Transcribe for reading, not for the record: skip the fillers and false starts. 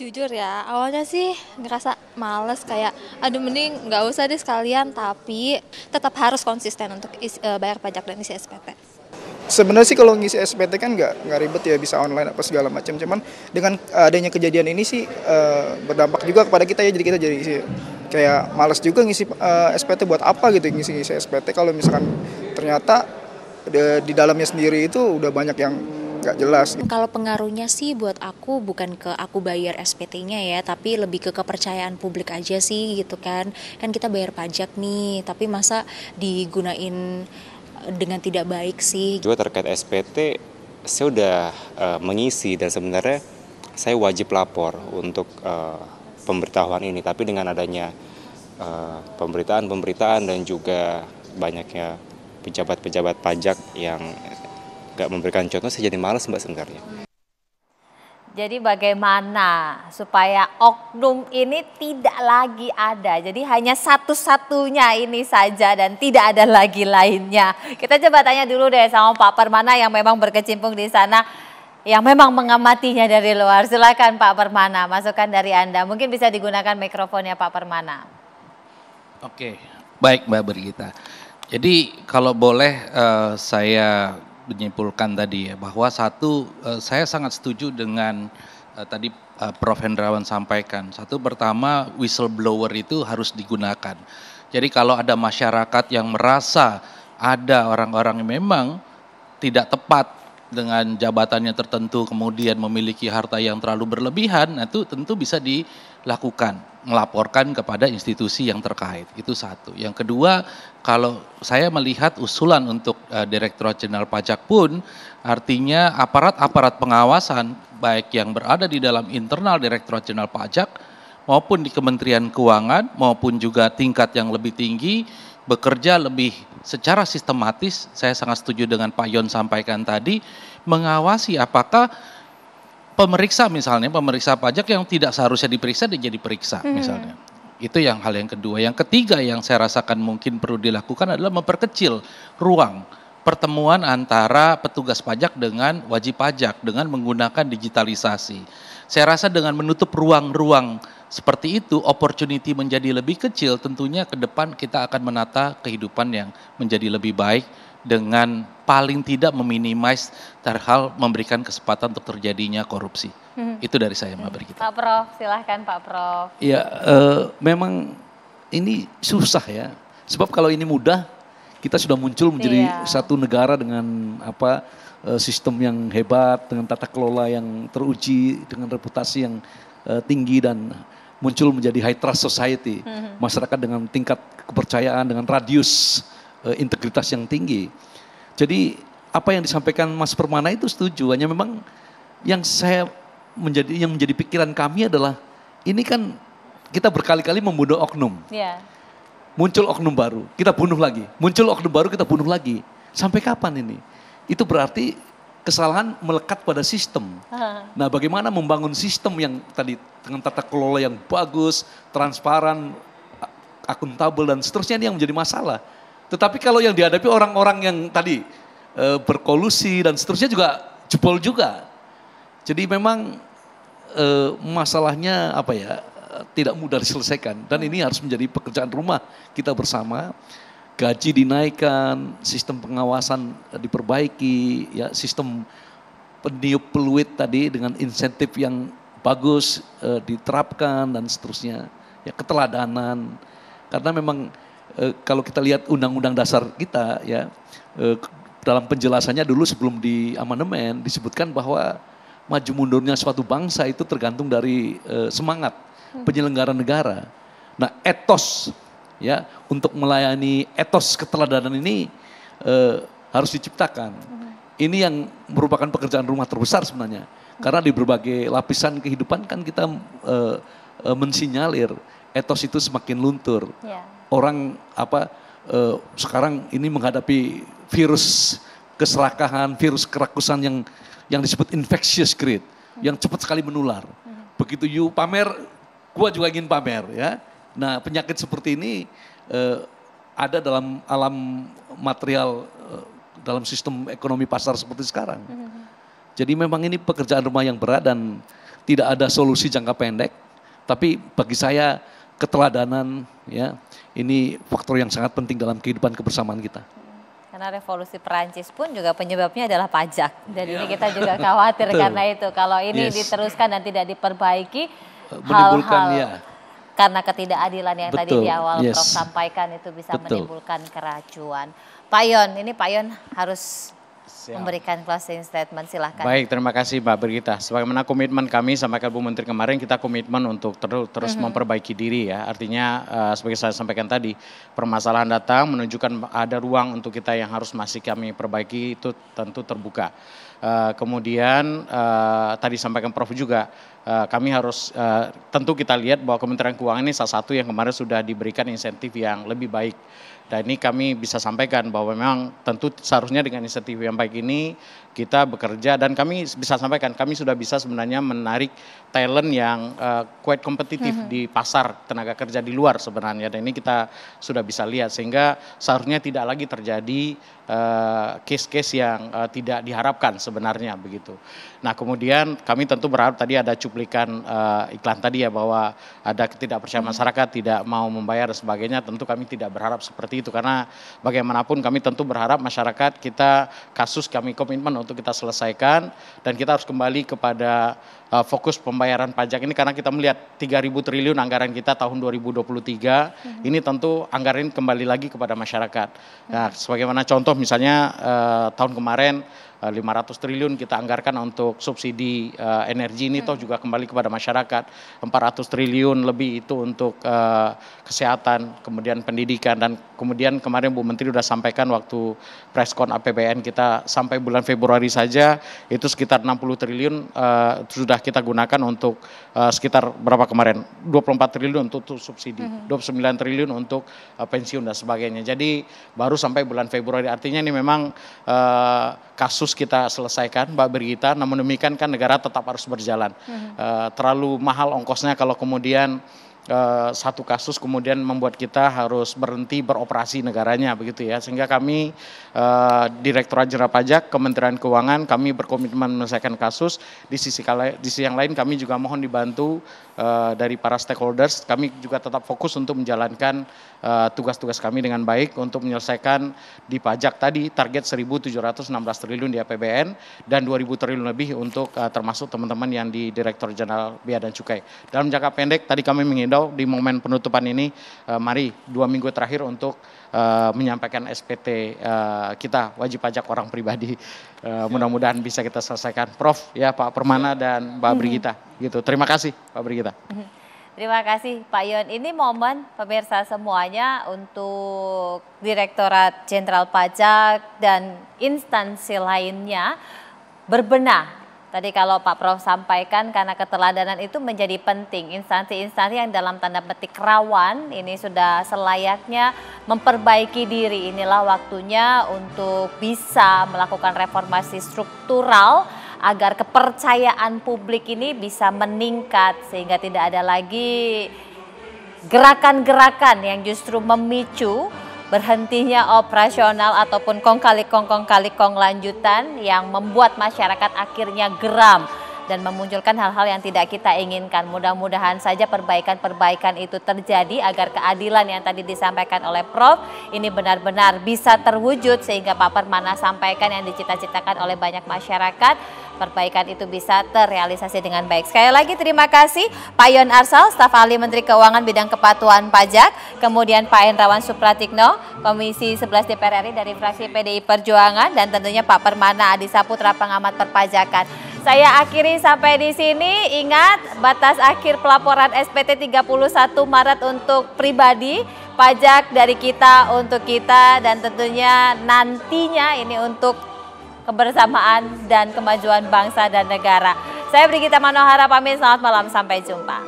Jujur ya, awalnya sih ngerasa males kayak, aduh mending nggak usah deh sekalian, tapi tetap harus konsisten untuk bayar pajak dan isi SPT. Sebenarnya sih kalau ngisi SPT kan nggak ribet ya, bisa online apa segala macam. Cuman dengan adanya kejadian ini sih berdampak juga kepada kita ya, jadi kita jadi kayak malas juga ngisi SPT buat apa gitu, ngisi SPT kalau misalkan ternyata di dalamnya sendiri itu udah banyak yang nggak jelas. Kalau pengaruhnya sih buat aku bukan ke aku bayar SPT-nya ya, tapi lebih ke kepercayaan publik aja sih gitu kan. Kan kita bayar pajak nih, tapi masa digunain dengan tidak baik sih. Juga terkait SPT, saya udah mengisi dan sebenarnya saya wajib lapor untuk pemberitahuan ini. Tapi dengan adanya pemberitaan dan juga banyaknya pejabat-pejabat pajak yang nggak memberikan contoh, saya jadi malas Mbak sebenarnya. Jadi bagaimana supaya oknum ini tidak lagi ada? Jadi hanya satu-satunya ini saja dan tidak ada lagi lainnya. Kita coba tanya dulu deh sama Pak Permana yang memang berkecimpung di sana, yang memang mengamatinya dari luar. Silakan Pak Permana, masukan dari Anda. Mungkin bisa digunakan mikrofonnya Pak Permana. Oke, baik Mbak Brigita. Jadi kalau boleh saya menyimpulkan tadi ya, bahwa satu, saya sangat setuju dengan tadi Prof. Hendrawan sampaikan. Satu, pertama whistleblower itu harus digunakan. Jadi kalau ada masyarakat yang merasa ada orang-orang yang memang tidak tepat dengan jabatannya tertentu, kemudian memiliki harta yang terlalu berlebihan, itu tentu bisa dilakukan, melaporkan kepada institusi yang terkait. Itu satu. Yang kedua, kalau saya melihat usulan untuk Direktorat Jenderal Pajak pun, artinya aparat-aparat pengawasan, baik yang berada di dalam internal Direktorat Jenderal Pajak, maupun di Kementerian Keuangan, maupun juga tingkat yang lebih tinggi, bekerja lebih secara sistematis. Saya sangat setuju dengan Pak Yon sampaikan tadi, mengawasi apakah pemeriksa misalnya, pemeriksa pajak yang tidak seharusnya diperiksa dia jadi periksa misalnya. Itu yang hal yang kedua. Yang ketiga yang saya rasakan mungkin perlu dilakukan adalah memperkecil ruang pertemuan antara petugas pajak dengan wajib pajak dengan menggunakan digitalisasi. Saya rasa dengan menutup ruang-ruang seperti itu, opportunity menjadi lebih kecil, tentunya ke depan kita akan menata kehidupan yang menjadi lebih baik dengan paling tidak meminimais hal memberikan kesempatan untuk terjadinya korupsi. Itu dari saya Mbak Brigita. Pak Prof, silahkan Pak Prof. Ya, memang ini susah ya. Sebab kalau ini mudah, kita sudah muncul menjadi satu negara dengan sistem yang hebat, dengan tata kelola yang teruji, dengan reputasi yang tinggi dan muncul menjadi high trust society. Masyarakat dengan tingkat kepercayaan, dengan radius integritas yang tinggi. Jadi apa yang disampaikan Mas Permana itu setuju, hanya memang yang menjadi pikiran kami adalah ini kan kita berkali-kali membunuh oknum. Muncul oknum baru, kita bunuh lagi. Muncul oknum baru, kita bunuh lagi. Sampai kapan ini? Itu berarti kesalahan melekat pada sistem. Nah, bagaimana membangun sistem yang tadi dengan tata kelola yang bagus, transparan, akuntabel dan seterusnya, ini yang menjadi masalah. Tetapi kalau yang dihadapi orang-orang yang tadi berkolusi dan seterusnya juga jebol juga. Jadi memang masalahnya tidak mudah diselesaikan dan ini harus menjadi pekerjaan rumah kita bersama. Gaji dinaikkan, sistem pengawasan diperbaiki, ya sistem peniup peluit tadi dengan insentif yang bagus diterapkan dan seterusnya. Ya keteladanan, karena memang kalau kita lihat undang-undang dasar kita ya dalam penjelasannya dulu sebelum di amandemen disebutkan bahwa maju mundurnya suatu bangsa itu tergantung dari semangat penyelenggara negara. Nah etos ya untuk melayani etos keteladanan ini harus diciptakan. Ini yang merupakan pekerjaan rumah terbesar sebenarnya. Karena di berbagai lapisan kehidupan kan kita mensinyalir etos itu semakin luntur. Orang sekarang ini menghadapi virus keserakahan, virus kerakusan yang disebut infectious greed, yang cepat sekali menular. Begitu you pamer, gua juga ingin pamer ya. Nah penyakit seperti ini ada dalam alam material, dalam sistem ekonomi pasar seperti sekarang. Jadi memang ini pekerjaan rumah yang berat dan tidak ada solusi jangka pendek, tapi bagi saya keteladanan ya ini faktor yang sangat penting dalam kehidupan kebersamaan kita. Karena revolusi Perancis pun juga penyebabnya adalah pajak. Dan ini kita juga khawatir karena itu. Kalau ini diteruskan dan tidak diperbaiki, hal-hal karena ketidakadilan yang tadi di awal Prof sampaikan itu bisa menimbulkan keracuan. Pak Yon, ini Pak Yon harus memberikan closing statement, silahkan. Baik, terima kasih Mbak Brigita. Sebagaimana komitmen kami sampaikan Bu Menteri kemarin, kita komitmen untuk terus memperbaiki diri ya. Artinya sebagai saya sampaikan tadi, permasalahan datang menunjukkan ada ruang untuk kita yang harus masih kami perbaiki, itu tentu terbuka. Kemudian tadi sampaikan Prof juga, kami harus tentu kita lihat bahwa Kementerian Keuangan ini salah satu yang kemarin sudah diberikan insentif yang lebih baik. Dan ini kami bisa sampaikan bahwa memang tentu seharusnya dengan insentif yang baik ini kita bekerja, dan kami bisa sampaikan kami sudah bisa sebenarnya menarik talent yang quite kompetitif di pasar tenaga kerja di luar sebenarnya, dan ini kita sudah bisa lihat sehingga seharusnya tidak lagi terjadi case-case yang tidak diharapkan sebenarnya begitu. Nah kemudian kami tentu berharap, tadi ada cuplikan iklan tadi ya, bahwa ada ketidakpercayaan masyarakat tidak mau membayar dan sebagainya. Tentu kami tidak berharap seperti itu, karena bagaimanapun kami tentu berharap masyarakat kita, kasus kami komitmen untuk kita selesaikan, dan kita harus kembali kepada fokus pembayaran pajak ini, karena kita melihat 3.000 triliun anggaran kita tahun 2023 ini tentu anggaran kembali lagi kepada masyarakat. Nah, sebagaimana contoh misalnya tahun kemarin 500 triliun kita anggarkan untuk subsidi energi, ini toh juga kembali kepada masyarakat. 400 triliun lebih itu untuk kesehatan, kemudian pendidikan, dan kemudian kemarin Bu Menteri sudah sampaikan waktu preskon APBN kita sampai bulan Februari saja itu sekitar 60 triliun sudah kita gunakan untuk sekitar berapa kemarin? 24 triliun untuk subsidi, 29 triliun untuk pensiun dan sebagainya. Jadi baru sampai bulan Februari, artinya ini memang kasus kita selesaikan Mbak Brigita, namun demikian kan negara tetap harus berjalan. Terlalu mahal ongkosnya kalau kemudian satu kasus kemudian membuat kita harus berhenti beroperasi negaranya begitu ya, sehingga kami Direktorat Jenderal Pajak Kementerian Keuangan kami berkomitmen menyelesaikan kasus. Di sisi yang lain kami juga mohon dibantu dari para stakeholders, kami juga tetap fokus untuk menjalankan tugas-tugas kami dengan baik untuk menyelesaikan di pajak tadi target 1.716 triliun di APBN dan 2.000 triliun lebih untuk termasuk teman-teman yang di Direktur Jenderal Bea dan Cukai. Dalam jangka pendek tadi kami mengimbau di momen penutupan ini, mari 2 minggu terakhir untuk menyampaikan SPT kita wajib pajak orang pribadi. Mudah-mudahan bisa kita selesaikan. Prof, ya Pak Permana dan Mbak Brigita. Gitu. Terima kasih Pak Brigita. Terima kasih Pak Yon. Ini momen pemirsa semuanya untuk Direktorat Jenderal Pajak dan instansi lainnya berbenah. Tadi kalau Pak Prof sampaikan karena keteladanan itu menjadi penting. Instansi-instansi yang dalam tanda petik rawan ini sudah selayaknya memperbaiki diri. Inilah waktunya untuk bisa melakukan reformasi struktural agar kepercayaan publik ini bisa meningkat sehingga tidak ada lagi gerakan-gerakan yang justru memicu berhentinya operasional ataupun kong kali kong lanjutan yang membuat masyarakat akhirnya geram dan memunculkan hal-hal yang tidak kita inginkan. Mudah-mudahan saja perbaikan-perbaikan itu terjadi agar keadilan yang tadi disampaikan oleh Prof ini benar-benar bisa terwujud sehingga Pak Permana sampaikan yang dicita-citakan oleh banyak masyarakat, perbaikan itu bisa terrealisasi dengan baik. Sekali lagi terima kasih Pak Yon Arsal, staf ahli Menteri Keuangan bidang kepatuhan pajak, kemudian Pak Hendrawan Supratikno, Komisi 11 DPR RI dari fraksi PDI Perjuangan, dan tentunya Pak Permana Adi Saputra, pengamat perpajakan. Saya akhiri sampai di sini. Ingat, batas akhir pelaporan SPT 31 Maret untuk pribadi, pajak dari kita untuk kita, dan tentunya nantinya ini untuk kebersamaan dan kemajuan bangsa dan negara. Saya Brigita Manohara pamit, selamat malam, sampai jumpa.